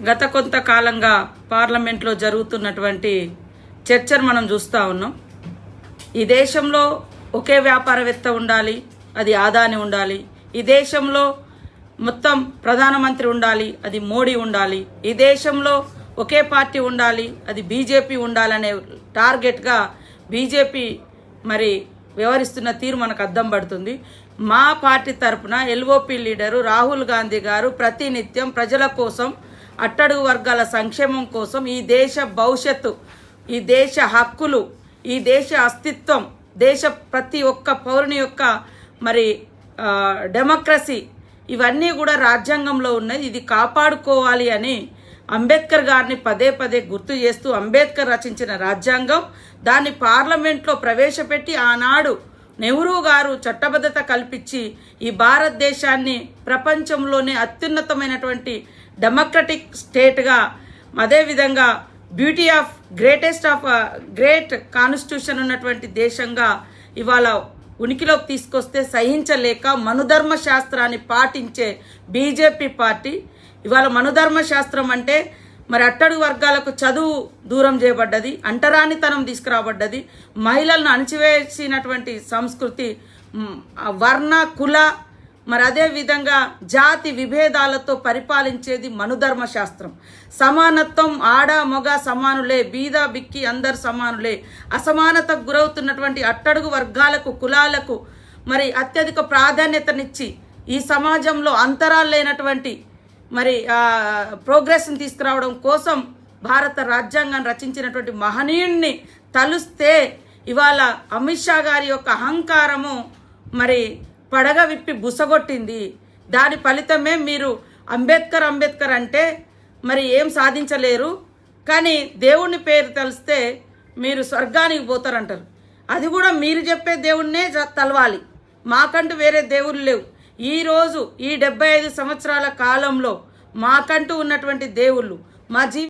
గత కొంతకాలంగా పార్లమెంట్లో జరుగుతున్నటువంటి చర్చను మనం చూస్తూ ఉన్నాం. ఈ దేశంలో ఒకే వ్యాపారవేత్త ఉండాలి, అది అదానీ ఉండాలి. ఈ దేశంలో మొత్తం ప్రధానమంత్రి ఉండాలి, అది మోడీ ఉండాలి. ఈ దేశంలో ఒకే పార్టీ ఉండాలి, అది బీజేపీ ఉండాలనే టార్గెట్గా బీజేపీ మరి వ్యవహరిస్తున్న తీరు మనకు అద్దం పడుతుంది. మా పార్టీ తరఫున ఎల్ఓపి లీడరు రాహుల్ గాంధీ గారు ప్రతినిత్యం ప్రజల కోసం, అట్టడుగు వర్గాల సంక్షేమం కోసం, ఈ దేశ భవిష్యత్తు, ఈ దేశ హక్కులు, ఈ దేశ అస్తిత్వం, దేశ ప్రతి ఒక్క పౌరుని యొక్క మరి డెమోక్రసీ ఇవన్నీ కూడా రాజ్యాంగంలో ఉన్నాయి. ఇది కాపాడుకోవాలి అని అంబేద్కర్ గారిని పదే పదే గుర్తు చేస్తూ, అంబేద్కర్ రచించిన రాజ్యాంగం దాన్ని పార్లమెంట్లో ప్రవేశపెట్టి ఆనాడు నెహ్రూ గారు చట్టబద్ధత కల్పించి ఈ భారతదేశాన్ని ప్రపంచంలోనే అత్యున్నతమైనటువంటి డెమోక్రటిక్ స్టేట్గా, అదేవిధంగా బ్యూటీ ఆఫ్ గ్రేట్ కాన్స్టిట్యూషన్ ఉన్నటువంటి దేశంగా ఇవాళ ఉనికిలోకి తీసుకొస్తే సహించలేక మనుధర్మ శాస్త్రాన్ని పాటించే బీజేపీ పార్టీ ఇవాళ మనుధర్మ శాస్త్రం అంటే మరి అట్టడుగు వర్గాలకు చదువు దూరం చేయబడ్డది, అంటరానితనం తీసుకురాబడ్డది, మహిళలను అణచివేసినటువంటి సంస్కృతి, వర్ణ కుల మరి అదే విధంగా జాతి విభేదాలతో పరిపాలించేది మనుధర్మ శాస్త్రం. సమానత్వం, ఆడ మగ సమానులే, బీద బిక్కి అందరు సమానులే, అసమానతకు గురవుతున్నటువంటి అట్టడుగు వర్గాలకు, కులాలకు మరి అత్యధిక ప్రాధాన్యతనిచ్చి ఈ సమాజంలో అంతరాలు లేనటువంటి మరి ప్రోగ్రెస్ని తీసుకురావడం కోసం భారత రాజ్యాంగాన్ని రచించినటువంటి మహనీయుణ్ణి తలుస్తే ఇవాళ అమిత్ షా గారి యొక్క అహంకారము మరి పడగ విప్పి బుసగొట్టింది. దాని ఫలితమే మీరు అంబేద్కర్ అంటే మరి ఏం సాధించలేరు, కానీ దేవుని పేరు తెలిస్తే మీరు స్వర్గానికి పోతారంటారు. అది కూడా మీరు చెప్పే దేవుణ్ణే తలవాలి, మాకంటూ వేరే దేవుళ్ళు లేవు. ఈరోజు ఈ 75 సంవత్సరాల కాలంలో మాకంటూ ఉన్నటువంటి దేవుళ్ళు మా